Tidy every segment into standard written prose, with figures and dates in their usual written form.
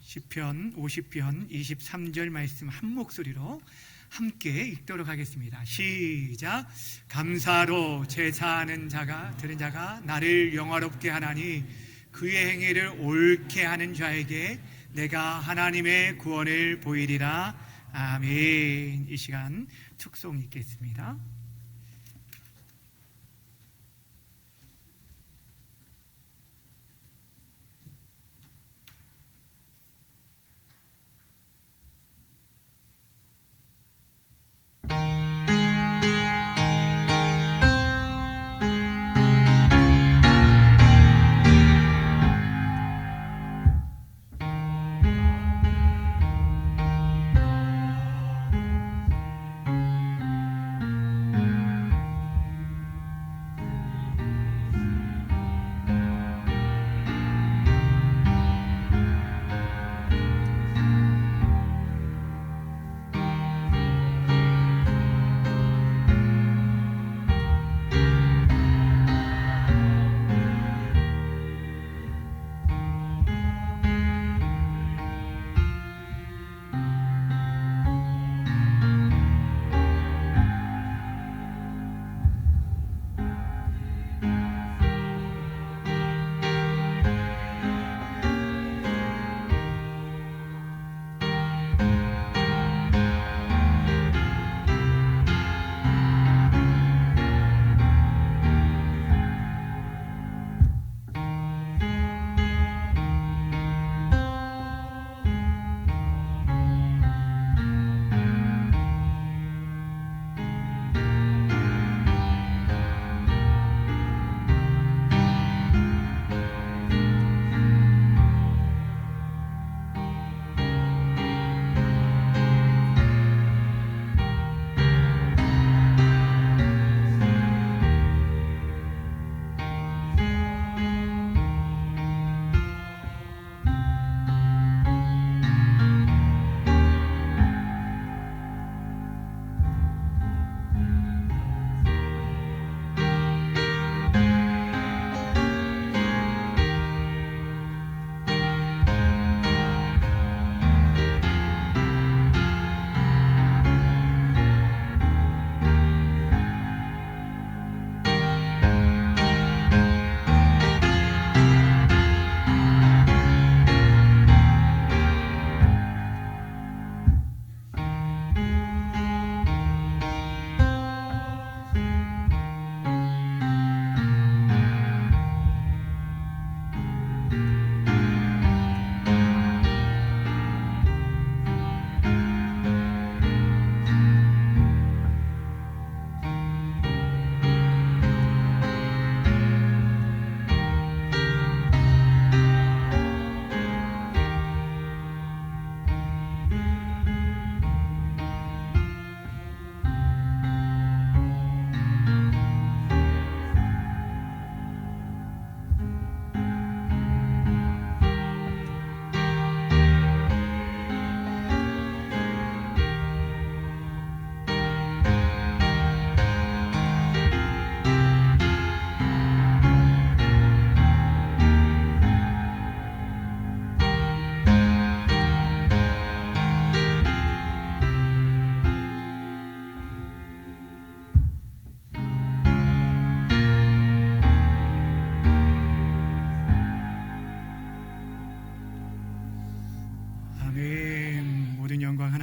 시편 50편 23절 말씀 한 목소리로 함께 읽도록 하겠습니다. 시작. 감사로 제사하는 자가 들은 자가 나를 영화롭게 하나니 그의 행위를 옳게 하는 자에게 내가 하나님의 구원을 보이리라. 아멘. 이 시간 축송 읽겠습니다.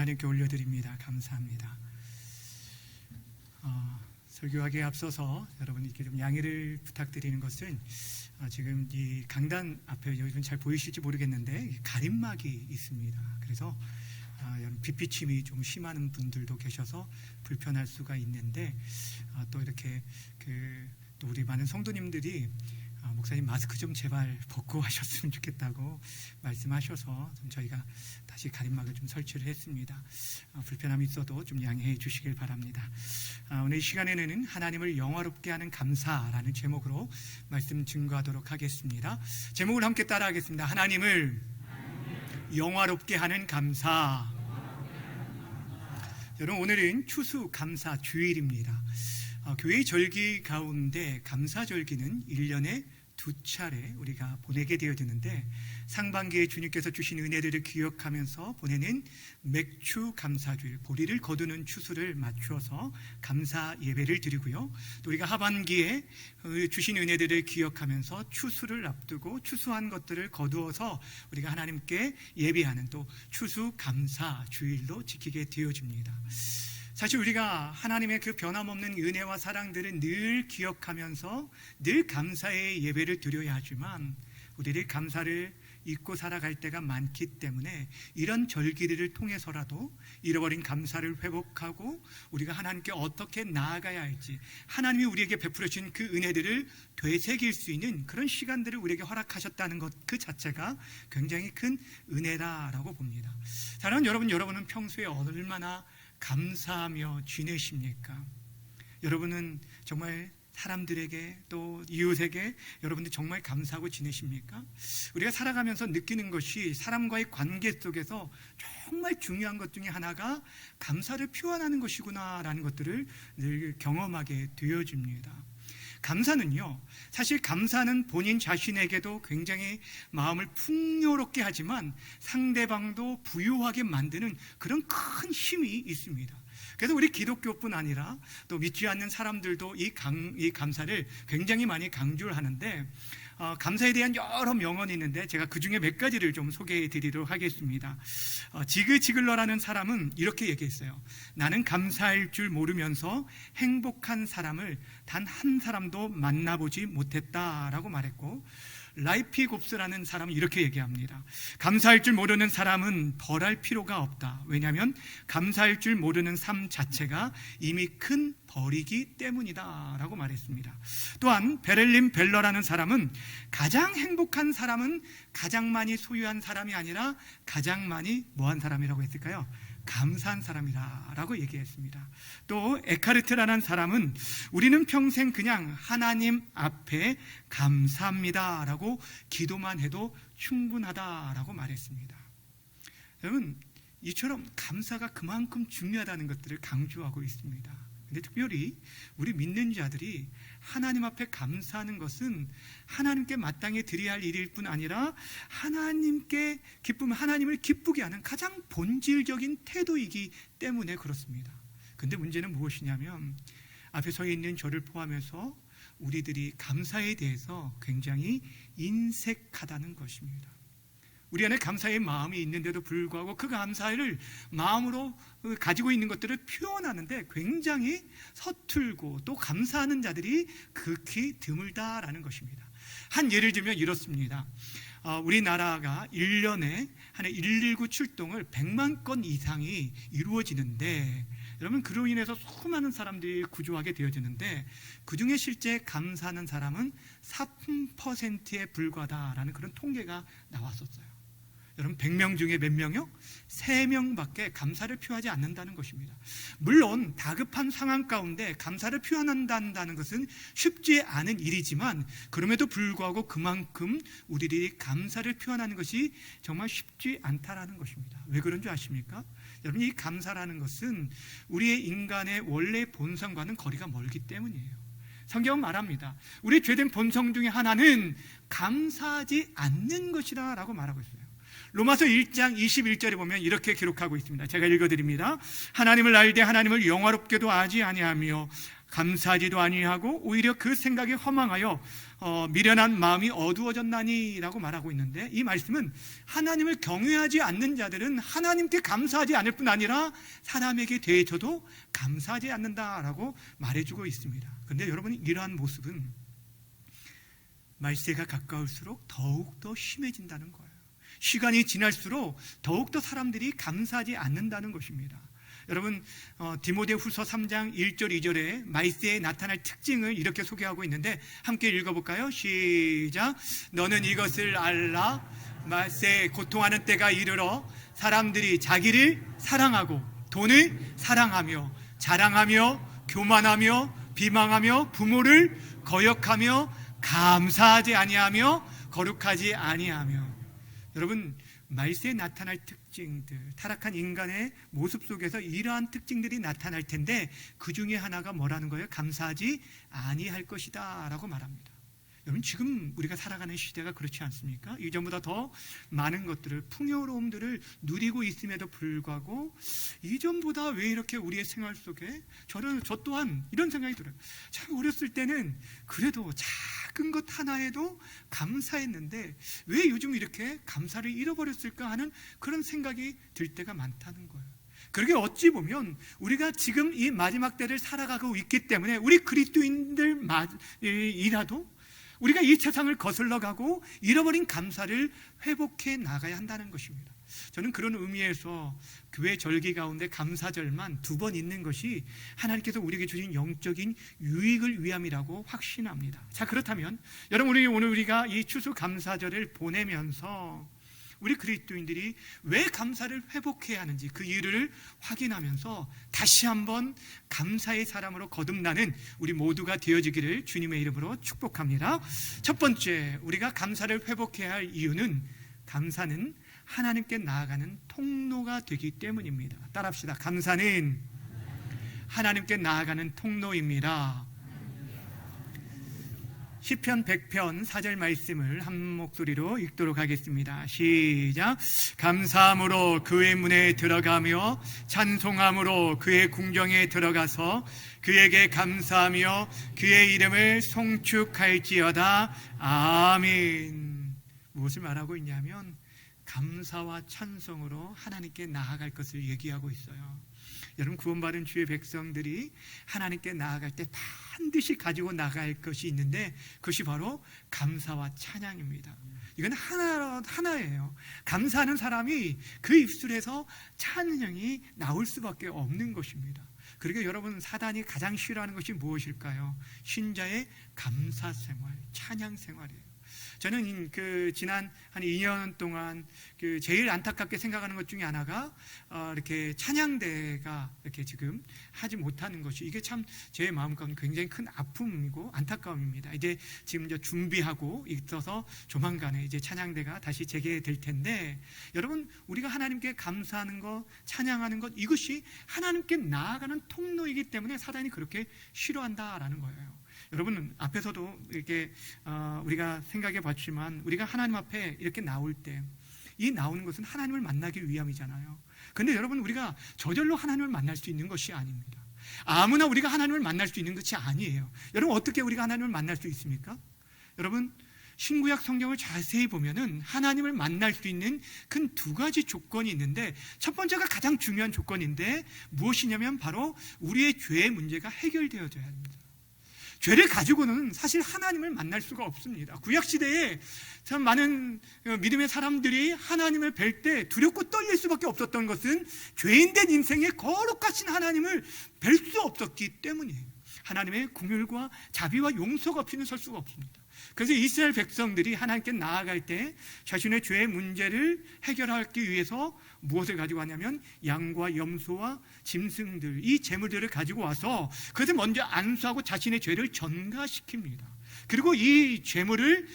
하나님께 올려드립니다. 감사합니다. 설교하기에 앞서서 여러분 이렇게 좀 양해를 부탁드리는 것은 지금 이 강단 앞에 여러분 잘 보이실지 모르겠는데 가림막이 있습니다. 그래서 여러분 빛비침이 좀 심한 분들도 계셔서 불편할 수가 있는데 또 이렇게 또 우리 많은 성도님들이 목사님 마스크 좀 제발 벗고 하셨으면 좋겠다고 말씀하셔서 좀 저희가 다시 가림막을 좀 설치를 했습니다. 불편함이 있어도 좀 양해해 주시길 바랍니다. 오늘 이 시간에는 하나님을 영화롭게 하는 감사라는 제목으로 말씀 증거하도록 하겠습니다. 제목을 함께 따라하겠습니다. 하나님을 영화롭게 하는 감사. 여러분, 오늘은 추수감사 주일입니다. 교회 절기 가운데 감사절기는 1년에 두 차례 우리가 보내게 되어지는데, 상반기에 주님께서 주신 은혜들을 기억하면서 보내는 맥추 감사주일, 보리를 거두는 추수를 맞추어서 감사 예배를 드리고요, 또 우리가 하반기에 주신 은혜들을 기억하면서 추수를 앞두고 추수한 것들을 거두어서 우리가 하나님께 예배하는 또 추수 감사 주일로 지키게 되어집니다. 사실 우리가 하나님의 그 변함없는 은혜와 사랑들을 늘 기억하면서 늘 감사의 예배를 드려야 하지만, 우리를 감사를 잊고 살아갈 때가 많기 때문에 이런 절기들을 통해서라도 잃어버린 감사를 회복하고 우리가 하나님께 어떻게 나아가야 할지, 하나님이 우리에게 베풀어 주신 그 은혜들을 되새길 수 있는 그런 시간들을 우리에게 허락하셨다는 것 그 자체가 굉장히 큰 은혜다라고 봅니다. 사랑하는 여러분, 여러분은 평소에 얼마나 감사하며 지내십니까? 여러분은 정말 사람들에게 또 이웃에게 여러분들 정말 감사하고 지내십니까? 우리가 살아가면서 느끼는 것이 사람과의 관계 속에서 정말 중요한 것 중에 하나가 감사를 표현하는 것이구나라는 것들을 늘 경험하게 되어집니다. 감사는요, 사실 감사는 본인 자신에게도 굉장히 마음을 풍요롭게 하지만 상대방도 부유하게 만드는 그런 큰 힘이 있습니다. 그래서 우리 기독교뿐 아니라 또 믿지 않는 사람들도 이 감사를 굉장히 많이 강조를 하는데, 감사에 대한 여러 명언이 있는데 제가 그 중에 몇 가지를 좀 소개해 드리도록 하겠습니다. 지그 지글러라는 사람은 이렇게 얘기했어요. 나는 감사할 줄 모르면서 행복한 사람을 단 한 사람도 만나보지 못했다라고 말했고, 라이피 곱스라는 사람은 이렇게 얘기합니다. 감사할 줄 모르는 사람은 벌할 필요가 없다. 왜냐하면 감사할 줄 모르는 삶 자체가 이미 큰 벌이기 때문이다 라고 말했습니다. 또한 베를린 벨러라는 사람은 가장 행복한 사람은 가장 많이 소유한 사람이 아니라 가장 많이 뭐한 사람이라고 했을까요? 감사한 사람이라고 얘기했습니다. 또 에카르트라는 사람은 우리는 평생 그냥 하나님 앞에 감사합니다라고 기도만 해도 충분하다라고 말했습니다. 여러분, 이처럼 감사가 그만큼 중요하다는 것들을 강조하고 있습니다. 근데 특별히 우리 믿는 자들이 하나님 앞에 감사하는 것은 하나님께 마땅히 드려야 할 일일 뿐 아니라 하나님께 하나님을 기쁘게 하는 가장 본질적인 태도이기 때문에 그렇습니다. 근데 문제는 무엇이냐면, 앞에 서 있는 저를 포함해서 우리들이 감사에 대해서 굉장히 인색하다는 것입니다. 우리 안에 감사의 마음이 있는데도 불구하고 그 감사를 마음으로 가지고 있는 것들을 표현하는데 굉장히 서툴고 또 감사하는 자들이 극히 드물다라는 것입니다. 한 예를 들면 이렇습니다. 우리나라가 1년에 한 119 출동을 100만 건 이상이 이루어지는데, 여러분, 그로 인해서 수많은 사람들이 구조하게 되어지는데 그 중에 실제 감사하는 사람은 3%에 불과하다라는 그런 통계가 나왔었어요. 여러분, 100명 중에 몇 명이요? 3명밖에 감사를 표하지 않는다는 것입니다. 물론 다급한 상황 가운데 감사를 표현한다는 것은 쉽지 않은 일이지만, 그럼에도 불구하고 그만큼 우리들이 감사를 표현하는 것이 정말 쉽지 않다라는 것입니다. 왜 그런 줄 아십니까? 여러분, 이 감사라는 것은 우리의 인간의 원래 본성과는 거리가 멀기 때문이에요. 성경은 말합니다. 우리 죄된 본성 중에 하나는 감사하지 않는 것이다 라고 말하고 있어요. 로마서 1장 21절에 보면 이렇게 기록하고 있습니다. 제가 읽어드립니다. 하나님을 알되 하나님을 영화롭게도 하지 아니하며 감사하지도 아니하고 오히려 그 생각이 허망하여 미련한 마음이 어두워졌나니 라고 말하고 있는데, 이 말씀은 하나님을 경외하지 않는 자들은 하나님께 감사하지 않을 뿐 아니라 사람에게 대해서도 감사하지 않는다라고 말해주고 있습니다. 그런데 여러분, 이러한 모습은 말세가 가까울수록 더욱더 심해진다는 거예요. 시간이 지날수록 더욱더 사람들이 감사하지 않는다는 것입니다. 여러분, 디모데후서 3장 1절 2절에 말세에 나타날 특징을 이렇게 소개하고 있는데 함께 읽어볼까요? 시작. 너는 이것을 알라. 말세에 고통하는 때가 이르러 사람들이 자기를 사랑하고 돈을 사랑하며 자랑하며 교만하며 비방하며 부모를 거역하며 감사하지 아니하며 거룩하지 아니하며. 여러분, 말세에 나타날 특징들, 타락한 인간의 모습 속에서 이러한 특징들이 나타날 텐데 그 중에 하나가 뭐라는 거예요? 감사하지 아니할 것이다 라고 말합니다. 여러분 지금 우리가 살아가는 시대가 그렇지 않습니까? 이전보다 더 많은 것들을, 풍요로움들을 누리고 있음에도 불구하고 이전보다 왜 이렇게 우리의 생활 속에 저 또한 이런 생각이 들어요. 참 어렸을 때는 그래도 작은 것 하나에도 감사했는데 왜 요즘 이렇게 감사를 잃어버렸을까 하는 그런 생각이 들 때가 많다는 거예요. 그러게 어찌 보면 우리가 지금 이 마지막 때를 살아가고 있기 때문에 우리 그리스도인들이라도 우리가 이 세상을 거슬러 가고 잃어버린 감사를 회복해 나가야 한다는 것입니다. 저는 그런 의미에서 교회 절기 가운데 감사절만 2번 있는 것이 하나님께서 우리에게 주신 영적인 유익을 위함이라고 확신합니다. 자, 그렇다면 여러분, 오늘 우리가 이 추수감사절을 보내면서 우리 그리스도인들이 왜 감사를 회복해야 하는지 그 이유를 확인하면서 다시 한번 감사의 사람으로 거듭나는 우리 모두가 되어지기를 주님의 이름으로 축복합니다. 첫 번째, 우리가 감사를 회복해야 할 이유는 감사는 하나님께 나아가는 통로가 되기 때문입니다. 따라합시다. 감사는 하나님께 나아가는 통로입니다. 시편 100편 4절 말씀을 한 목소리로 읽도록 하겠습니다. 시작. 감사함으로 그의 문에 들어가며 찬송함으로 그의 궁정에 들어가서 그에게 감사하며 그의 이름을 송축할지어다. 아멘. 무엇을 말하고 있냐면 감사와 찬송으로 하나님께 나아갈 것을 얘기하고 있어요. 여러분, 구원받은 주의 백성들이 하나님께 나아갈 때 반드시 가지고 나갈 것이 있는데 그것이 바로 감사와 찬양입니다. 이건 하나예요. 감사하는 사람이 그 입술에서 찬양이 나올 수밖에 없는 것입니다. 그러니까 여러분, 사단이 가장 싫어하는 것이 무엇일까요? 신자의 감사 생활, 찬양 생활이에요. 저는 지난 한 2년 동안 제일 안타깝게 생각하는 것 중에 하나가 이렇게 찬양대가 이렇게 지금 하지 못하는 것이, 이게 참 제 마음 가운데 굉장히 큰 아픔이고 안타까움입니다. 이제 지금 준비하고 있어서 조만간에 이제 찬양대가 다시 재개될 텐데, 여러분, 우리가 하나님께 감사하는 것, 찬양하는 것, 이것이 하나님께 나아가는 통로이기 때문에 사단이 그렇게 싫어한다라는 거예요. 여러분, 앞에서도 이렇게 우리가 생각해 봤지만 우리가 하나님 앞에 이렇게 나올 때 이 나오는 것은 하나님을 만나기 위함이잖아요. 그런데 여러분, 우리가 저절로 하나님을 만날 수 있는 것이 아닙니다. 아무나 우리가 하나님을 만날 수 있는 것이 아니에요. 여러분, 어떻게 우리가 하나님을 만날 수 있습니까? 여러분, 신구약 성경을 자세히 보면은 하나님을 만날 수 있는 큰 2가지 조건이 있는데, 첫 번째가 가장 중요한 조건인데 무엇이냐면 바로 우리의 죄의 문제가 해결되어져야 합니다. 죄를 가지고는 사실 하나님을 만날 수가 없습니다. 구약시대에 참 많은 믿음의 사람들이 하나님을 뵐 때 두렵고 떨릴 수밖에 없었던 것은 죄인된 인생에 거룩하신 하나님을 뵐 수 없었기 때문이에요. 하나님의 긍휼과 자비와 용서가 없이는 설 수가 없습니다. 그래서 이스라엘 백성들이 하나님께 나아갈 때 자신의 죄의 문제를 해결하기 위해서 무엇을 가지고 왔냐면 양과 염소와 짐승들, 이 제물들을 가지고 와서 그것을 먼저 안수하고 자신의 죄를 전가시킵니다. 그리고 이 제물을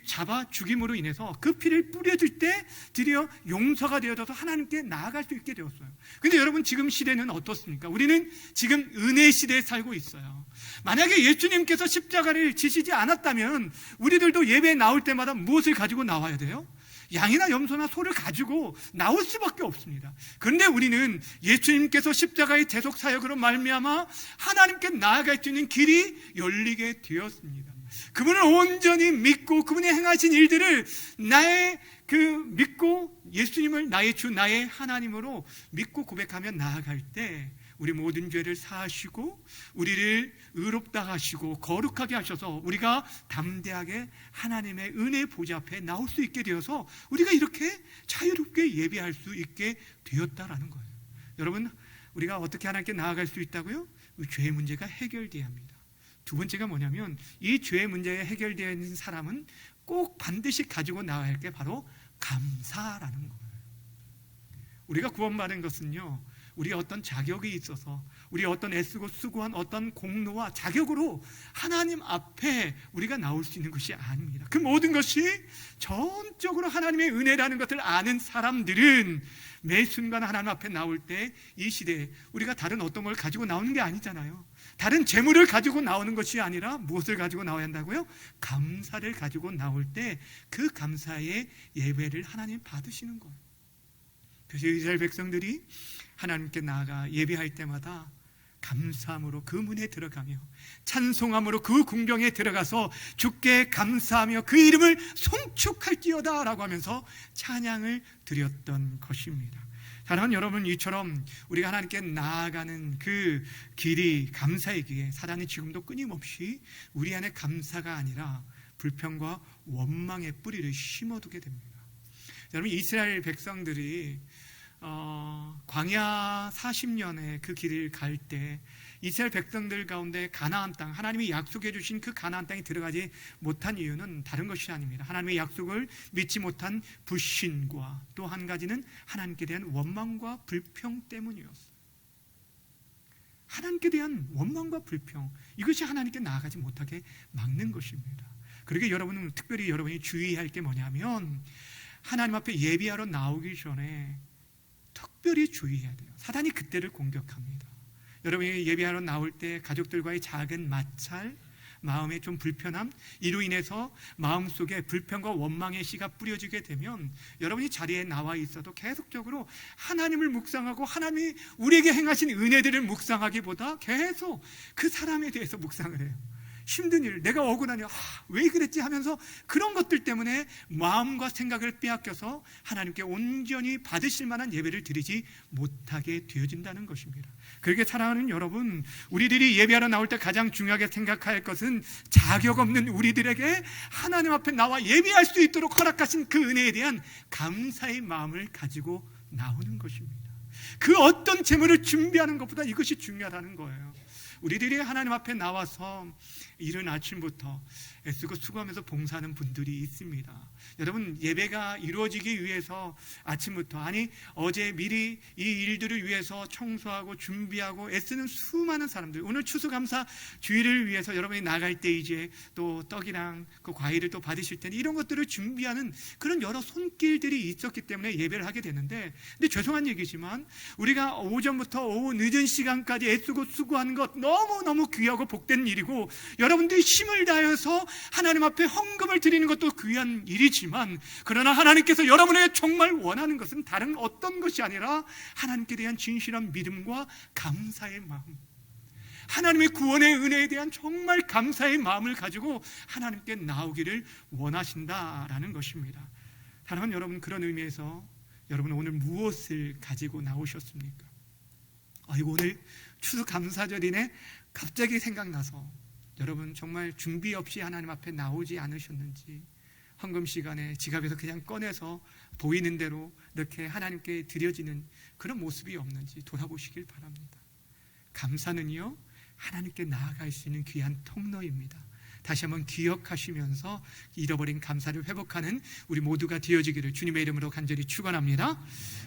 잡아 죽임으로 인해서 그 피를 뿌려줄 때 드디어 용서가 되어져서 하나님께 나아갈 수 있게 되었어요. 근데 여러분, 지금 시대는 어떻습니까? 우리는 지금 은혜의 시대에 살고 있어요. 만약에 예수님께서 십자가를 지시지 않았다면 우리들도 예배에 나올 때마다 무엇을 가지고 나와야 돼요? 양이나 염소나 소를 가지고 나올 수밖에 없습니다. 그런데 우리는 예수님께서 십자가의 대속 사역으로 말미암아 하나님께 나아갈 수 있는 길이 열리게 되었습니다. 그분을 온전히 믿고 그분이 행하신 일들을 믿고 예수님을 나의 주, 나의 하나님으로 믿고 고백하며 나아갈 때 우리 모든 죄를 사하시고 우리를 의롭다 하시고 거룩하게 하셔서 우리가 담대하게 하나님의 은혜의 보좌 앞에 나올 수 있게 되어서 우리가 이렇게 자유롭게 예배할 수 있게 되었다라는 거예요. 여러분, 우리가 어떻게 하나님께 나아갈 수 있다고요? 죄의 문제가 해결돼야 합니다. 2번째가 뭐냐면 이 죄의 문제가 해결되어 있는 사람은 꼭 반드시 가지고 나아야 할 게 바로 감사라는 거예요. 우리가 구원받은 것은요, 우리의 어떤 자격이 있어서 우리 어떤 애쓰고 수고한 어떤 공로와 자격으로 하나님 앞에 우리가 나올 수 있는 것이 아닙니다. 그 모든 것이 전적으로 하나님의 은혜라는 것을 아는 사람들은 매 순간 하나님 앞에 나올 때 이 시대에 우리가 다른 어떤 걸 가지고 나오는 게 아니잖아요. 다른 재물을 가지고 나오는 것이 아니라 무엇을 가지고 나와야 한다고요? 감사를 가지고 나올 때 그 감사의 예배를 하나님 받으시는 거예요. 그래서 이스라엘 백성들이 하나님께 나아가 예배할 때마다 감사함으로 그 문에 들어가며 찬송함으로 그 궁경에 들어가서 주께 감사하며 그 이름을 송축할지어다 라고 하면서 찬양을 드렸던 것입니다. 사랑하는 여러분, 이처럼 우리가 하나님께 나아가는 그 길이 감사의 길에 사단이 지금도 끊임없이 우리 안에 감사가 아니라 불평과 원망의 뿌리를 심어두게 됩니다. 여러분, 이스라엘 백성들이 광야 40년의 그 길을 갈 때 이스라엘 백성들 가운데 가나안 땅, 하나님이 약속해 주신 그 가나안 땅에 들어가지 못한 이유는 다른 것이 아닙니다. 하나님의 약속을 믿지 못한 불신과 또 한 가지는 하나님께 대한 원망과 불평 때문이었어요. 하나님께 대한 원망과 불평, 이것이 하나님께 나아가지 못하게 막는 것입니다. 그러게 여러분은 특별히 여러분이 주의할 게 뭐냐면 하나님 앞에 예배하러 나오기 전에 특별히 주의해야 돼요. 사단이 그때를 공격합니다. 여러분이 예배하러 나올 때 가족들과의 작은 마찰, 마음의 좀 불편함, 이로 인해서 마음속에 불평과 원망의 씨가 뿌려지게 되면 여러분이 자리에 나와 있어도 계속적으로 하나님을 묵상하고 하나님이 우리에게 행하신 은혜들을 묵상하기보다 계속 그 사람에 대해서 묵상을 해요. 힘든 일, 내가 억울하냐, 왜 그랬지 하면서 그런 것들 때문에 마음과 생각을 빼앗겨서 하나님께 온전히 받으실 만한 예배를 드리지 못하게 되어진다는 것입니다. 그렇게 사랑하는 여러분, 우리들이 예배하러 나올 때 가장 중요하게 생각할 것은 자격 없는 우리들에게 하나님 앞에 나와 예배할 수 있도록 허락하신 그 은혜에 대한 감사의 마음을 가지고 나오는 것입니다. 그 어떤 재물을 준비하는 것보다 이것이 중요하다는 거예요. 우리들이 하나님 앞에 나와서 이른 아침부터 애쓰고 수고하면서 봉사하는 분들이 있습니다. 여러분, 예배가 이루어지기 위해서 아침부터, 아니 어제 미리 이 일들을 위해서 청소하고 준비하고 애쓰는 수많은 사람들, 오늘 추수감사 주일을 위해서 여러분이 나갈 때 이제 또 떡이랑 그 과일을 또 받으실 때는 이런 것들을 준비하는 그런 여러 손길들이 있었기 때문에 예배를 하게 되는데, 근데 죄송한 얘기지만 우리가 오전부터 오후 늦은 시간까지 애쓰고 수고하는 것 너무너무 귀하고 복된 일이고, 여러분들이 힘을 다해서 하나님 앞에 헌금을 드리는 것도 귀한 일이지만, 그러나 하나님께서 여러분에게 정말 원하는 것은 다른 어떤 것이 아니라 하나님께 대한 진실한 믿음과 감사의 마음, 하나님의 구원의 은혜에 대한 정말 감사의 마음을 가지고 하나님께 나오기를 원하신다라는 것입니다. 사랑하는 여러분, 그런 의미에서 여러분 오늘 무엇을 가지고 나오셨습니까? 이거 오늘 추수감사절이네 갑자기 생각나서 여러분 정말 준비 없이 하나님 앞에 나오지 않으셨는지, 헌금 시간에 지갑에서 그냥 꺼내서 보이는 대로 이렇게 하나님께 드려지는 그런 모습이 없는지 돌아보시길 바랍니다. 감사는요, 하나님께 나아갈 수 있는 귀한 통로입니다. 다시 한번 기억하시면서 잃어버린 감사를 회복하는 우리 모두가 되어지기를 주님의 이름으로 간절히 축원합니다.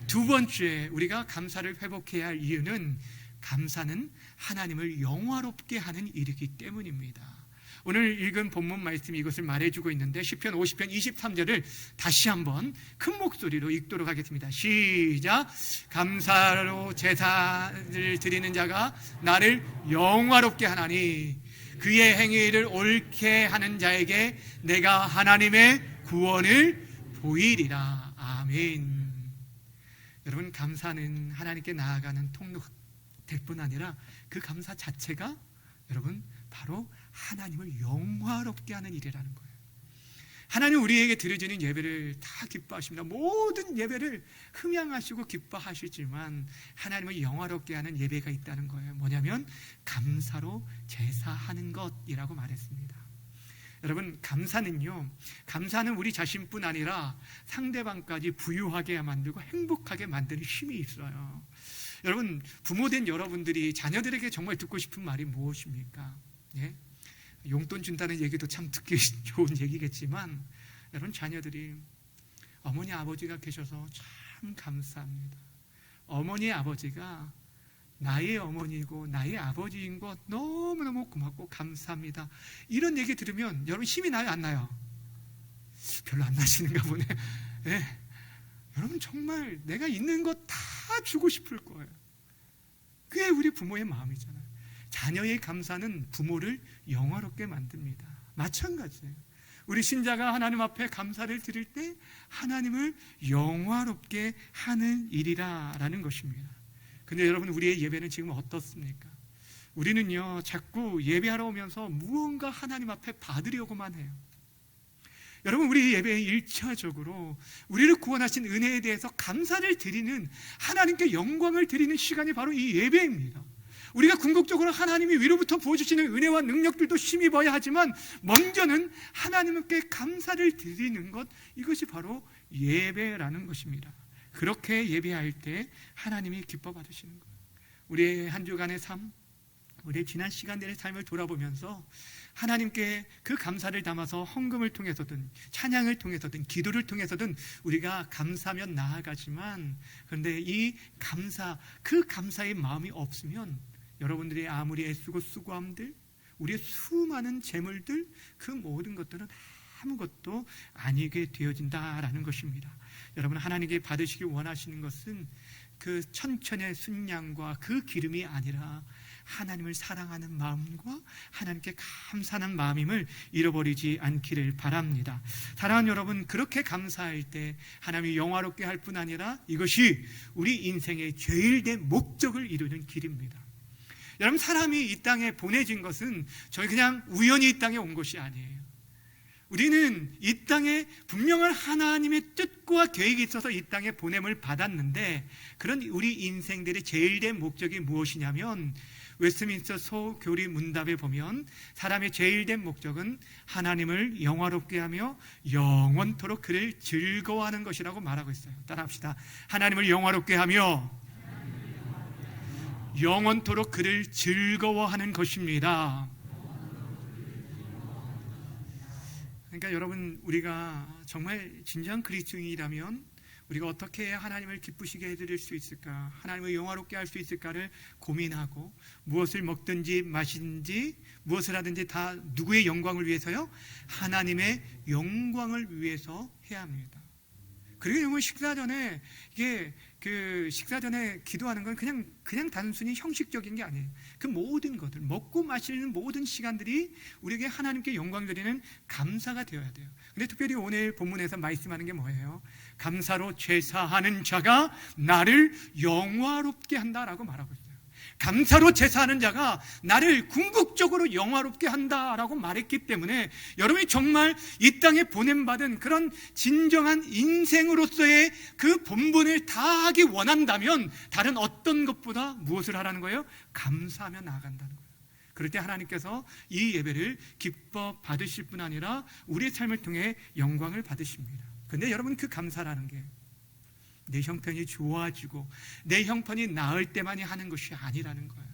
두 번째, 우리가 감사를 회복해야 할 이유는 감사는 하나님을 영화롭게 하는 일이기 때문입니다. 오늘 읽은 본문 말씀이 이것을 말해주고 있는데, 시편 50편 23절을 다시 한번 큰 목소리로 읽도록 하겠습니다. 시작. 감사로 제사를 드리는 자가 나를 영화롭게 하나니 그의 행위를 옳게 하는 자에게 내가 하나님의 구원을 보이리라. 아멘. 여러분, 감사는 하나님께 나아가는 통로 될 뿐 아니라 그 감사 자체가 여러분 바로 하나님을 영화롭게 하는 일이라는 거예요. 하나님 우리에게 드려지는 예배를 다 기뻐하십니다. 모든 예배를 흠양하시고 기뻐하시지만 하나님을 영화롭게 하는 예배가 있다는 거예요. 뭐냐면 감사로 제사하는 것이라고 말했습니다. 여러분, 감사는 우리 자신뿐 아니라 상대방까지 부유하게 만들고 행복하게 만드는 힘이 있어요. 여러분, 부모된 여러분들이 자녀들에게 정말 듣고 싶은 말이 무엇입니까? 예? 용돈 준다는 얘기도 참 듣기 좋은 얘기겠지만, 여러분, 자녀들이 어머니 아버지가 계셔서 참 감사합니다. 어머니 아버지가 나의 어머니고 나의 아버지인 것 너무너무 고맙고 감사합니다. 이런 얘기 들으면 여러분 힘이 나요, 안 나요? 별로 안 나시는가 보네. 예. 여러분, 정말 내가 있는 것 다 주고 싶을 거예요. 그게 우리 부모의 마음이잖아요. 자녀의 감사는 부모를 영화롭게 만듭니다. 마찬가지예요. 우리 신자가 하나님 앞에 감사를 드릴 때 하나님을 영화롭게 하는 일이라는 것입니다. 근데 여러분, 우리의 예배는 지금 어떻습니까? 우리는요, 자꾸 예배하러 오면서 무언가 하나님 앞에 받으려고만 해요. 여러분, 우리 예배에 1차적으로 우리를 구원하신 은혜에 대해서 감사를 드리는, 하나님께 영광을 드리는 시간이 바로 이 예배입니다. 우리가 궁극적으로 하나님이 위로부터 부어주시는 은혜와 능력들도 힘입어야 하지만 먼저는 하나님께 감사를 드리는 것, 이것이 바로 예배라는 것입니다. 그렇게 예배할 때 하나님이 기뻐 받으시는 거예요. 우리의 한 주간의 삶, 우리의 지난 시간들의 삶을 돌아보면서 하나님께 그 감사를 담아서 헌금을 통해서든 찬양을 통해서든 기도를 통해서든 우리가 감사하며 나아가지만, 그런데 이 감사, 그 감사의 마음이 없으면 여러분들이 아무리 애쓰고 수고함들, 우리의 수많은 재물들, 그 모든 것들은 아무것도 아니게 되어진다라는 것입니다. 여러분, 하나님께 받으시기 원하시는 것은 그 천천의 순양과 그 기름이 아니라 하나님을 사랑하는 마음과 하나님께 감사하는 마음임을 잃어버리지 않기를 바랍니다. 사랑하는 여러분, 그렇게 감사할 때 하나님이 영화롭게 할 뿐 아니라 이것이 우리 인생의 제일 된 목적을 이루는 길입니다. 여러분, 사람이 이 땅에 보내진 것은 저희 그냥 우연히 이 땅에 온 것이 아니에요. 우리는 이 땅에 분명한 하나님의 뜻과 계획이 있어서 이 땅에 보냄을 받았는데, 그런 우리 인생들의 제일 된 목적이 무엇이냐면, 웨스트민스터 소교리 문답에 보면 사람의 제일 된 목적은 하나님을 영화롭게 하며 영원토록 그를 즐거워하는 것이라고 말하고 있어요. 따라합시다. 하나님을 영화롭게 하며 영원토록 그를 즐거워하는 것입니다. 그러니까 여러분, 우리가 정말 진정한 그리스도인이라면 우리가 어떻게 해야 하나님을 기쁘시게 해드릴 수 있을까, 하나님을 영화롭게 할 수 있을까를 고민하고, 무엇을 먹든지 마시든지 무엇을 하든지 다 누구의 영광을 위해서요? 하나님의 영광을 위해서 해야 합니다. 그리고 여러분, 식사 전에 식사 전에 기도하는 건 그냥 단순히 형식적인 게 아니에요. 그 모든 것들, 먹고 마시는 모든 시간들이 우리에게 하나님께 영광 드리는 감사가 되어야 돼요. 근데 특별히 오늘 본문에서 말씀하는 게 뭐예요? 감사로 제사하는 자가 나를 영화롭게 한다라고 말하고 있어요. 감사로 제사하는 자가 나를 궁극적으로 영화롭게 한다라고 말했기 때문에 여러분이 정말 이 땅에 보냄받은 그런 진정한 인생으로서의 그 본분을 다하기 원한다면 다른 어떤 것보다 무엇을 하라는 거예요? 감사하며 나아간다는 거예요. 그럴 때 하나님께서 이 예배를 기뻐 받으실 뿐 아니라 우리의 삶을 통해 영광을 받으십니다. 그런데 여러분, 그 감사라는 게 내 형편이 좋아지고 내 형편이 나을 때만이 하는 것이 아니라는 거예요.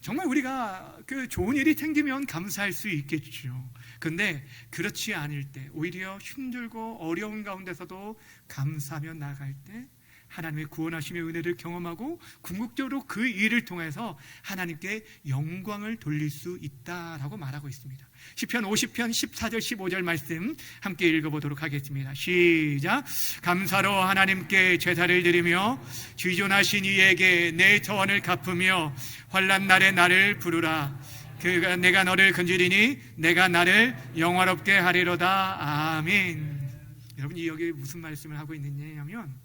정말 우리가 그 좋은 일이 생기면 감사할 수 있겠죠. 그런데 그렇지 않을 때, 오히려 힘들고 어려운 가운데서도 감사하며 나아갈 때 하나님의 구원하심의 은혜를 경험하고 궁극적으로 그 일을 통해서 하나님께 영광을 돌릴 수 있다라고 말하고 있습니다. 시편 50편 14절 15절 말씀 함께 읽어보도록 하겠습니다. 시작. 감사로 하나님께 제사를 드리며 지존하신 이에게 내 저원을 갚으며 환난 날에 나를 부르라. 내가 너를 건지리니 내가 나를 영화롭게 하리로다. 아멘. 여러분, 여기 무슨 말씀을 하고 있느냐면,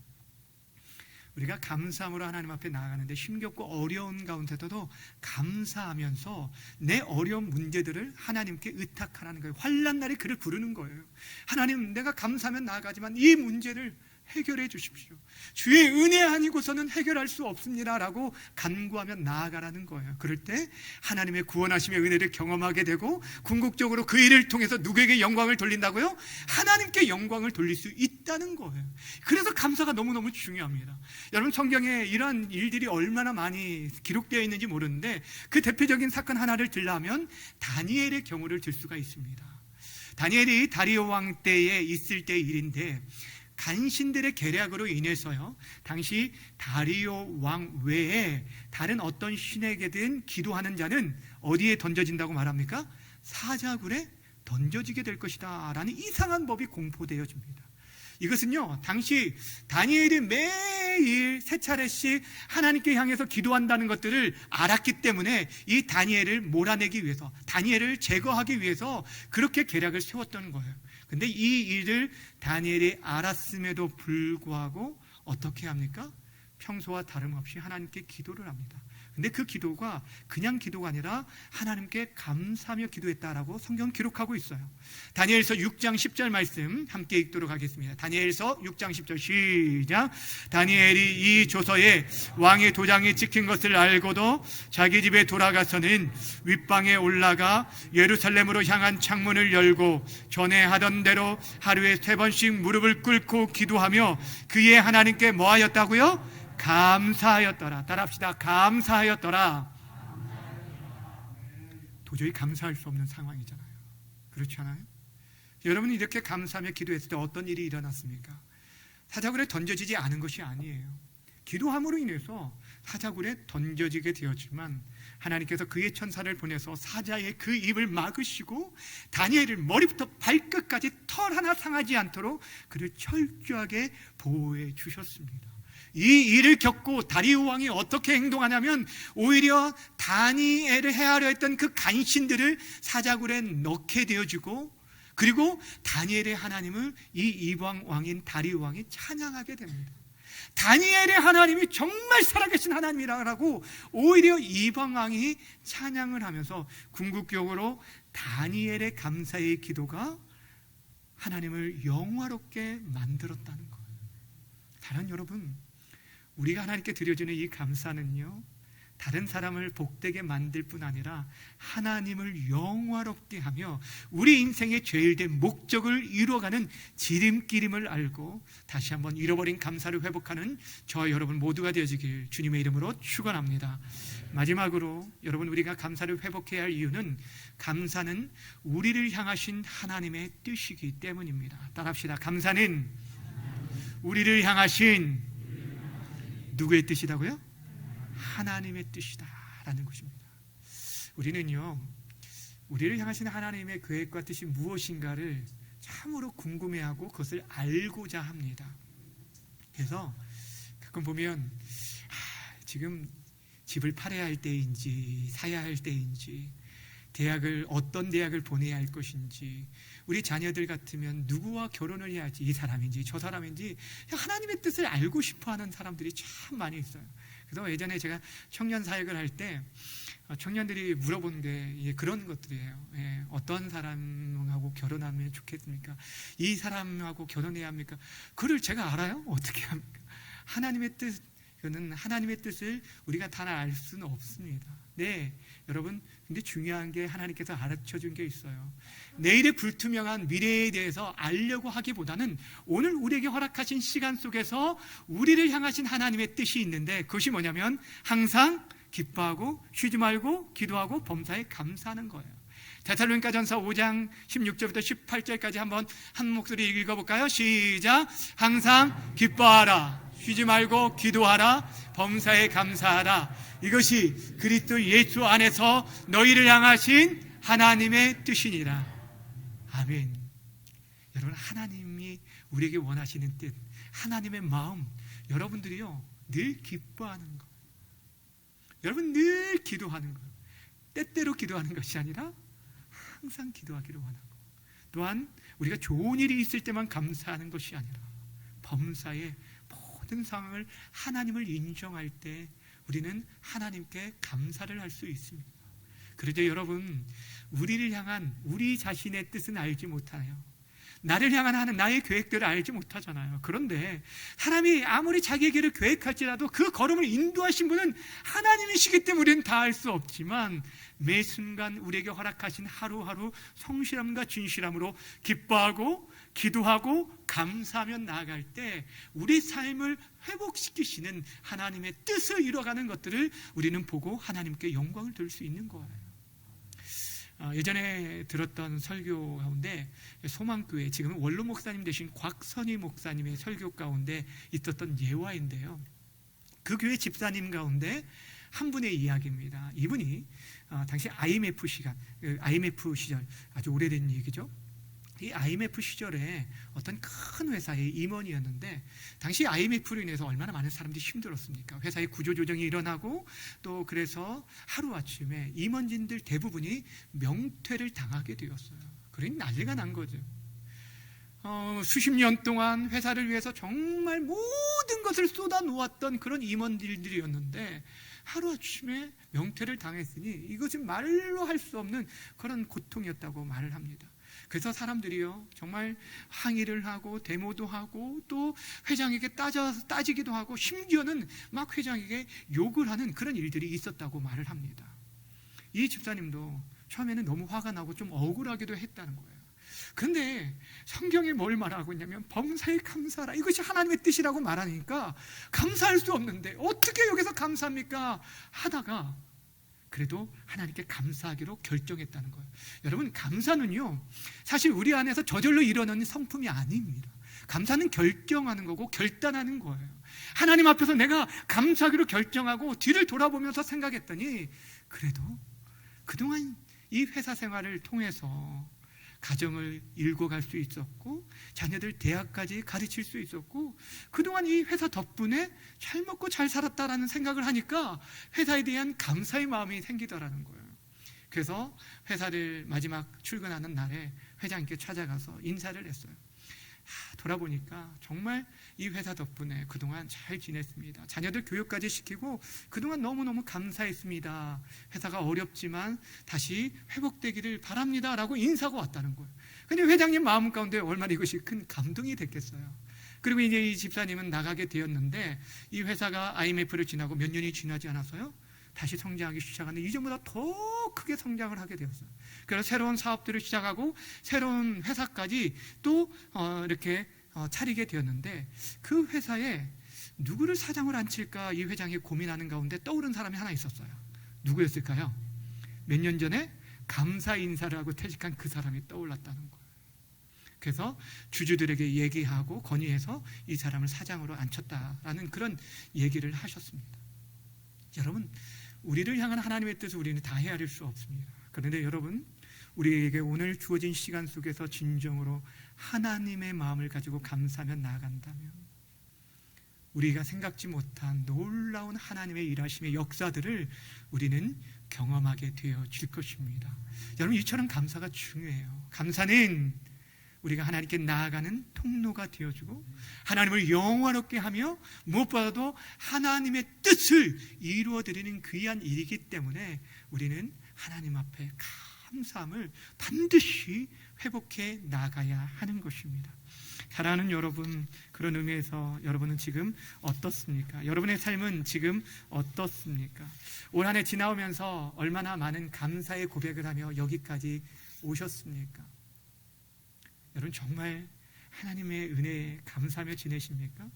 우리가 감사함으로 하나님 앞에 나아가는데 힘겹고 어려운 가운데서도 감사하면서 내 어려운 문제들을 하나님께 의탁하라는 거예요. 환난 날에 그를 부르는 거예요. 하나님, 내가 감사하면 나아가지만 이 문제를 해결해 주십시오. 주의 은혜 아니고서는 해결할 수 없습니다라고 간구하며 나아가라는 거예요. 그럴 때 하나님의 구원하심의 은혜를 경험하게 되고 궁극적으로 그 일을 통해서 누구에게 영광을 돌린다고요? 하나님께 영광을 돌릴 수 있다는 거예요. 그래서 감사가 너무너무 중요합니다. 여러분, 성경에 이러한 일들이 얼마나 많이 기록되어 있는지 모르는데 그 대표적인 사건 하나를 들라면 다니엘의 경우를 들 수가 있습니다. 다니엘이 다리오 왕 때에 있을 때의 일인데, 간신들의 계략으로 인해서요, 당시 다리오 왕 외에 다른 어떤 신에게든 기도하는 자는 어디에 던져진다고 말합니까? 사자굴에 던져지게 될 것이다 라는 이상한 법이 공포되어집니다. 이것은요, 당시 다니엘이 매일 세 차례씩 하나님께 향해서 기도한다는 것들을 알았기 때문에 이 다니엘을 몰아내기 위해서, 다니엘을 제거하기 위해서 그렇게 계략을 세웠던 거예요. 근데 이 일을 다니엘이 알았음에도 불구하고 어떻게 합니까? 평소와 다름없이 하나님께 기도를 합니다. 근데 그 기도가 그냥 기도가 아니라 하나님께 감사하며 기도했다라고 성경은 기록하고 있어요. 다니엘서 6장 10절 말씀 함께 읽도록 하겠습니다. 다니엘서 6장 10절 시작. 다니엘이 이 조서에 왕의 도장이 찍힌 것을 알고도 자기 집에 돌아가서는 윗방에 올라가 예루살렘으로 향한 창문을 열고 전에 하던 대로 하루에 3번씩 무릎을 꿇고 기도하며 그의 하나님께 뭐 하였다고요? 감사하였더라. 따라합시다. 감사하였더라. 도저히 감사할 수 없는 상황이잖아요. 그렇지 않아요? 여러분이 이렇게 감사하며 기도했을 때 어떤 일이 일어났습니까? 사자굴에 던져지지 않은 것이 아니에요. 기도함으로 인해서 사자굴에 던져지게 되었지만 하나님께서 그의 천사를 보내서 사자의 그 입을 막으시고 다니엘을 머리부터 발끝까지 털 하나 상하지 않도록 그를 철저하게 보호해 주셨습니다. 이 일을 겪고 다리우 왕이 어떻게 행동하냐면 오히려 다니엘을 해하려 했던 그 간신들을 사자굴에 넣게 되어지고, 그리고 다니엘의 하나님을 이 이방 왕인 다리우 왕이 찬양하게 됩니다. 다니엘의 하나님이 정말 살아계신 하나님이라고 오히려 이방 왕이 찬양을 하면서 궁극적으로 다니엘의 감사의 기도가 하나님을 영화롭게 만들었다는 거예요. 사랑하는 여러분, 우리가 하나님께 드려주는 이 감사는요, 다른 사람을 복되게 만들 뿐 아니라 하나님을 영화롭게 하며 우리 인생의 제일 된 목적을 이루어가는 지름길임을 알고 다시 한번 잃어버린 감사를 회복하는 저 여러분 모두가 되어지길 주님의 이름으로 축원합니다. 마지막으로 여러분, 우리가 감사를 회복해야 할 이유는 감사는 우리를 향하신 하나님의 뜻이기 때문입니다. 따라합시다. 감사는 우리를 향하신 누구의 뜻이라고요? 하나님의 뜻이다라는 것입니다. 우리는요, 우리를 향하신 하나님의 계획과 뜻이 무엇인가를 참으로 궁금해하고 그것을 알고자 합니다. 그래서 가끔 보면 지금 집을 팔아야 할 때인지 사야 할 때인지, 어떤 대학을 보내야 할 것인지, 우리 자녀들 같으면 누구와 결혼을 해야지, 이 사람인지 저 사람인지 하나님의 뜻을 알고 싶어하는 사람들이 참 많이 있어요. 그래서 예전에 제가 청년 사역을 할 때 청년들이 물어본 게 그런 것들이에요. 어떤 사람하고 결혼하면 좋겠습니까? 이 사람하고 결혼해야 합니까? 그걸 제가 알아요? 어떻게 합니까? 하나님의 뜻, 그거는 하나님의 뜻을 우리가 다 알 수는 없습니다. 네, 여러분, 근데 중요한 게 하나님께서 가르쳐준 게 있어요. 내일의 불투명한 미래에 대해서 알려고 하기보다는 오늘 우리에게 허락하신 시간 속에서 우리를 향하신 하나님의 뜻이 있는데, 그것이 뭐냐면 항상 기뻐하고 쉬지 말고 기도하고 범사에 감사하는 거예요. 데살로니가전서 5장 16절부터 18절까지 한번 한 목소리 읽어볼까요? 시작. 항상 기뻐하라, 쉬지 말고 기도하라, 범사에 감사하라. 이것이 그리스도 예수 안에서 너희를 향하신 하나님의 뜻이니라. 아멘. 여러분, 하나님이 우리에게 원하시는 뜻, 하나님의 마음, 여러분들이요 늘 기뻐하는 것, 여러분 늘 기도하는 것, 때때로 기도하는 것이 아니라 항상 기도하기를 원하고, 또한 우리가 좋은 일이 있을 때만 감사하는 것이 아니라 범사에 모든 상황을 하나님을 인정할 때 우리는 하나님께 감사를 할 수 있습니다. 그런데 여러분, 우리를 향한 우리 자신의 뜻은 알지 못하나요? 나를 향한 하는 나의 계획들을 알지 못하잖아요. 그런데 사람이 아무리 자기의 길을 계획할지라도 그 걸음을 인도하신 분은 하나님이시기 때문에 우리는 다 알 수 없지만, 매 순간 우리에게 허락하신 하루하루 성실함과 진실함으로 기뻐하고 기도하고 감사하며 나아갈 때 우리 삶을 회복시키시는 하나님의 뜻을 이뤄가는 것들을 우리는 보고 하나님께 영광을 돌릴 수 있는 거예요. 예전에 들었던 설교 가운데 소망교회, 지금은 원로 목사님 되신 곽선희 목사님의 설교 가운데 있었던 예화인데요, 그 교회 집사님 가운데 한 분의 이야기입니다. 이분이 당시 IMF 시절, 아주 오래된 얘기죠. 이 IMF 시절에 어떤 큰 회사의 임원이었는데, 당시 IMF로 인해서 얼마나 많은 사람들이 힘들었습니까? 회사의 구조조정이 일어나고, 또 그래서 하루아침에 임원진들 대부분이 명퇴를 당하게 되었어요. 그러니 난리가 난 거죠. 수십 년 동안 회사를 위해서 정말 모든 것을 쏟아 놓았던 그런 임원들이었는데 하루아침에 명퇴를 당했으니 이것은 말로 할 수 없는 그런 고통이었다고 말을 합니다. 그래서 사람들이요 정말 항의를 하고 데모도 하고 또 회장에게 따지기도 하고 심지어는 막 회장에게 욕을 하는 그런 일들이 있었다고 말을 합니다. 이 집사님도 처음에는 너무 화가 나고 좀 억울하기도 했다는 거예요. 그런데 성경에 뭘 말하고 있냐면 범사에 감사하라, 이것이 하나님의 뜻이라고 말하니까 감사할 수 없는데 어떻게 여기서 감사합니까? 하다가 그래도 하나님께 감사하기로 결정했다는 거예요. 여러분, 감사는요 사실 우리 안에서 저절로 일어나는 성품이 아닙니다. 감사는 결정하는 거고 결단하는 거예요. 하나님 앞에서 내가 감사하기로 결정하고 뒤를 돌아보면서 생각했더니 그래도 그동안 이 회사 생활을 통해서 가정을 일궈갈 수 있었고 자녀들 대학까지 가르칠 수 있었고 그동안 이 회사 덕분에 잘 먹고 잘 살았다라는 생각을 하니까 회사에 대한 감사의 마음이 생기더라는 거예요. 그래서 회사를 마지막 출근하는 날에 회장님께 찾아가서 인사를 했어요. 돌아보니까 정말 이 회사 덕분에 그동안 잘 지냈습니다. 자녀들 교육까지 시키고 그동안 너무너무 감사했습니다. 회사가 어렵지만 다시 회복되기를 바랍니다 라고 인사가 왔다는 거예요. 근데 회장님 마음 가운데 얼마나 이것이 큰 감동이 됐겠어요. 그리고 이제 이 집사님은 나가게 되었는데 이 회사가 IMF를 지나고 몇 년이 지나지 않아서요 다시 성장하기 시작하는데 이전보다 더 크게 성장을 하게 되었어요. 그래서 새로운 사업들을 시작하고 새로운 회사까지 또 이렇게 차리게 되었는데 그 회사에 누구를 사장을 앉힐까 이 회장이 고민하는 가운데 떠오른 사람이 하나 있었어요. 누구였을까요? 몇 년 전에 감사 인사를 하고 퇴직한 그 사람이 떠올랐다는 거예요. 그래서 주주들에게 얘기하고 건의해서 이 사람을 사장으로 앉혔다라는 그런 얘기를 하셨습니다. 여러분, 우리를 향한 하나님의 뜻을 우리는 다 헤아릴 수 없습니다. 그런데 여러분, 우리에게 오늘 주어진 시간 속에서 진정으로 하나님의 마음을 가지고 감사하며 나아간다면 우리가 생각지 못한 놀라운 하나님의 일하심의 역사들을 우리는 경험하게 되어질 것입니다. 여러분, 이처럼 감사가 중요해요. 감사는 우리가 하나님께 나아가는 통로가 되어주고 하나님을 영화롭게 하며 무엇보다도 하나님의 뜻을 이루어드리는 귀한 일이기 때문에 우리는 하나님 앞에 감사함을 반드시 회복해 나가야 하는 것입니다. 사랑하는 여러분, 그런 의미에서 여러분은 지금 어떻습니까? 여러분의 삶은 지금 어떻습니까? 올 한 해 지나오면서 얼마나 많은 감사의 고백을 하며 여기까지 오셨습니까? 여러분, 정말 하나님의 은혜에 감사하며 지내십니까?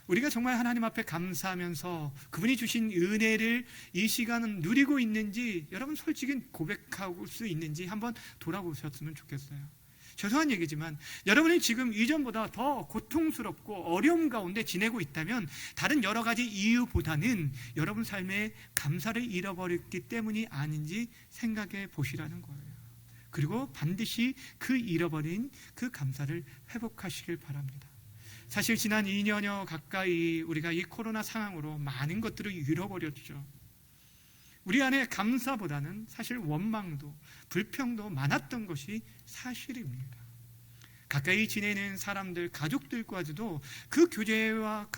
우리가 정말 하나님 앞에 감사하면서 그분이 주신 은혜를 이 시간은 누리고 있는지 여러분 솔직히 고백할 수 있는지 한번 돌아보셨으면 좋겠어요. 죄송한 얘기지만 여러분이 지금 이전보다 더 고통스럽고 어려움 가운데 지내고 있다면 다른 여러 가지 이유보다는 여러분 삶에 감사를 잃어버렸기 때문이 아닌지 생각해 보시라는 거예요. 그리고 반드시 그 잃어버린 그 감사를 회복하시길 바랍니다. 사실 지난 2년여 가까이 우리가 이 코로나 상황으로 많은 것들을 잃어버렸죠. 우리 안에 감사보다는 사실 원망도 불평도 많았던 것이 사실입니다. 가까이 지내는 사람들, 가족들과도 그 교제와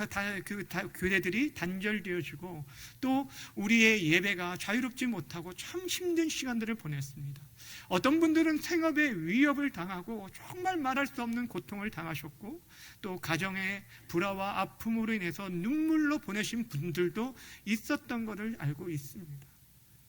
교제들이 단절되어지고 또 우리의 예배가 자유롭지 못하고 참 힘든 시간들을 보냈습니다. 어떤 분들은 생업에 위협을 당하고 정말 말할 수 없는 고통을 당하셨고 또 가정의 불화와 아픔으로 인해서 눈물로 보내신 분들도 있었던 것을 알고 있습니다.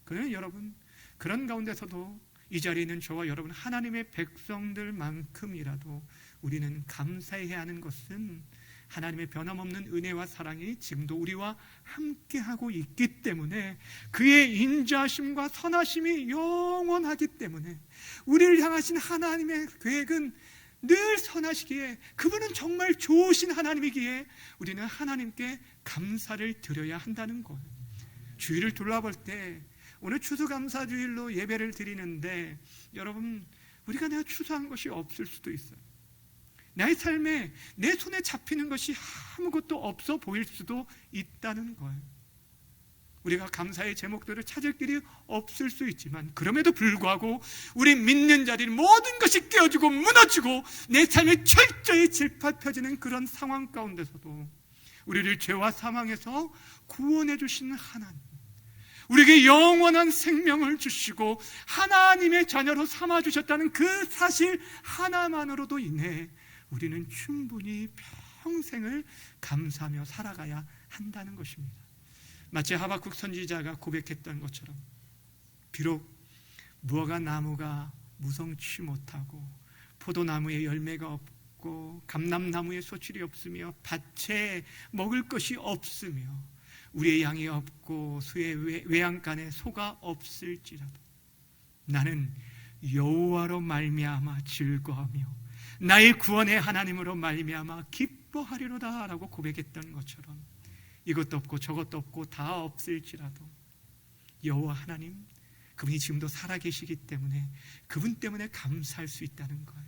그러나 여러분, 그런 가운데서도 이 자리에 있는 저와 여러분 하나님의 백성들만큼이라도 우리는 감사해야 하는 것은 하나님의 변함없는 은혜와 사랑이 지금도 우리와 함께하고 있기 때문에 그의 인자하심과 선하심이 영원하기 때문에 우리를 향하신 하나님의 계획은 늘 선하시기에 그분은 정말 좋으신 하나님이기에 우리는 하나님께 감사를 드려야 한다는 거예요. 주일을 돌아볼 때 오늘 추수감사주일로 예배를 드리는데 여러분 우리가 내가 추수한 것이 없을 수도 있어요. 나의 삶에 내 손에 잡히는 것이 아무것도 없어 보일 수도 있다는 거예요. 우리가 감사의 제목들을 찾을 길이 없을 수 있지만 그럼에도 불구하고 우리 믿는 자리는 모든 것이 깨어지고 무너지고 내 삶이 철저히 질밟혀지는 그런 상황 가운데서도 우리를 죄와 사망에서 구원해 주시는 하나님, 우리에게 영원한 생명을 주시고 하나님의 자녀로 삼아주셨다는 그 사실 하나만으로도 인해 우리는 충분히 평생을 감사하며 살아가야 한다는 것입니다. 마치 하박국 선지자가 고백했던 것처럼 비록 무화과 나무가 무성치 못하고 포도나무에 열매가 없고 감람나무에 소출이 없으며 밭에 먹을 것이 없으며 우리의 양이 없고 수의 외양간에 소가 없을지라도 나는 여호와로 말미암아 즐거하며 나의 구원의 하나님으로 말미암아 기뻐하리로다 라고 고백했던 것처럼 이것도 없고 저것도 없고 다 없을지라도 여호와 하나님, 그분이 지금도 살아계시기 때문에 그분 때문에 감사할 수 있다는 거예요.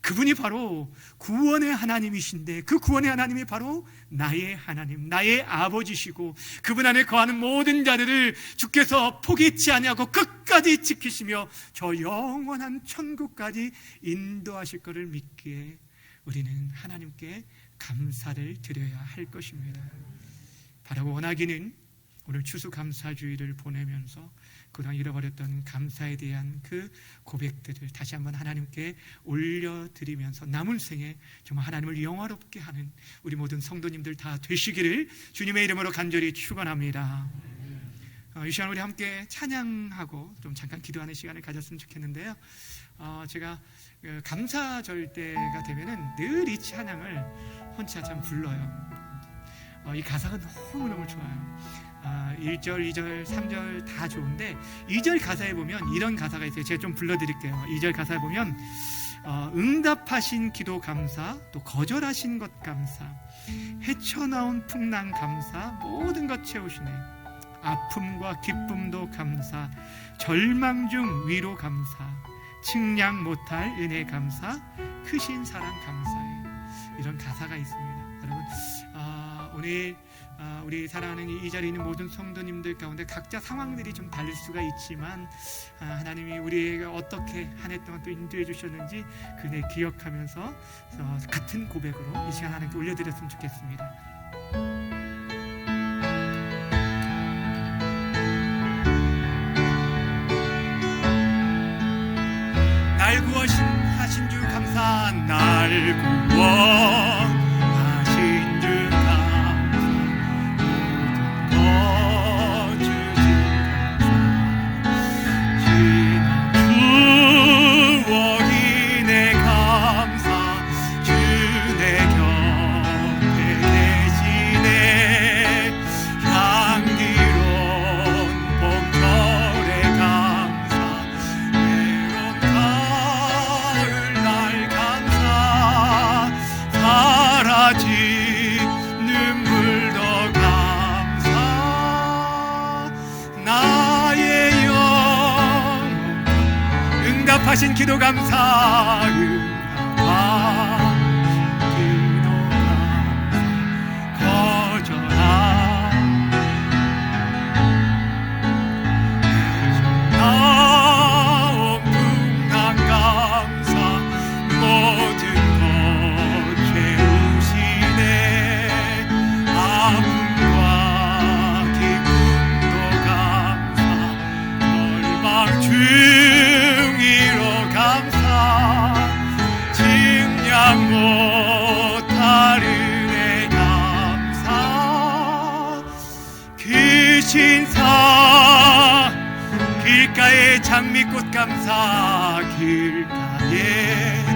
그분이 바로 구원의 하나님이신데 그 구원의 하나님이 바로 나의 하나님, 나의 아버지시고 그분 안에 거하는 모든 자들을 주께서 포기치 아니하고 끝까지 지키시며 저 영원한 천국까지 인도하실 것을 믿기에 우리는 하나님께 감사를 드려야 할 것입니다. 바라고 원하기는 오늘 추수감사주의를 보내면서 그동안 잃어버렸던 감사에 대한 그 고백들을 다시 한번 하나님께 올려드리면서 남은 생에 정말 하나님을 영화롭게 하는 우리 모든 성도님들 다 되시기를 주님의 이름으로 간절히 축원합니다. 이 시간 우리 함께 찬양하고 좀 잠깐 기도하는 시간을 가졌으면 좋겠는데요. 제가 감사절 때가 되면은 늘 이 찬양을 혼자 참 불러요. 이 가사가 너무너무 좋아요. 1절, 2절, 3절 다 좋은데 2절 가사에 보면 이런 가사가 있어요. 제가 좀 불러드릴게요. 2절 가사에 보면 응답하신 기도 감사, 또 거절하신 것 감사, 헤쳐나온 풍랑 감사, 모든 것 채우시네. 아픔과 기쁨도 감사, 절망 중 위로 감사, 측량 못할 은혜 감사, 크신 사랑 감사해. 이런 가사가 있습니다. 여러분, 오늘 우리 사랑하는 이 자리에 있는 모든 성도님들 가운데 각자 상황들이 좀 다를 수가 있지만 하나님이 우리에게 어떻게 한 해 동안 또 인도해 주셨는지 그네 기억하면서 같은 고백으로 이 시간 하나님께 올려드렸으면 좋겠습니다. 날 구원하신 주 감사, 날 구원하신 주 하신 기도 감사, 기도 감사, 거절한 풍랑 감사, 모든 것 채우시네. 아픔과 기쁨도 감사, 절망 중이로 감사, 측량 못할 은혜 감사, 크신 사 길가의 장미꽃 감사, 길가에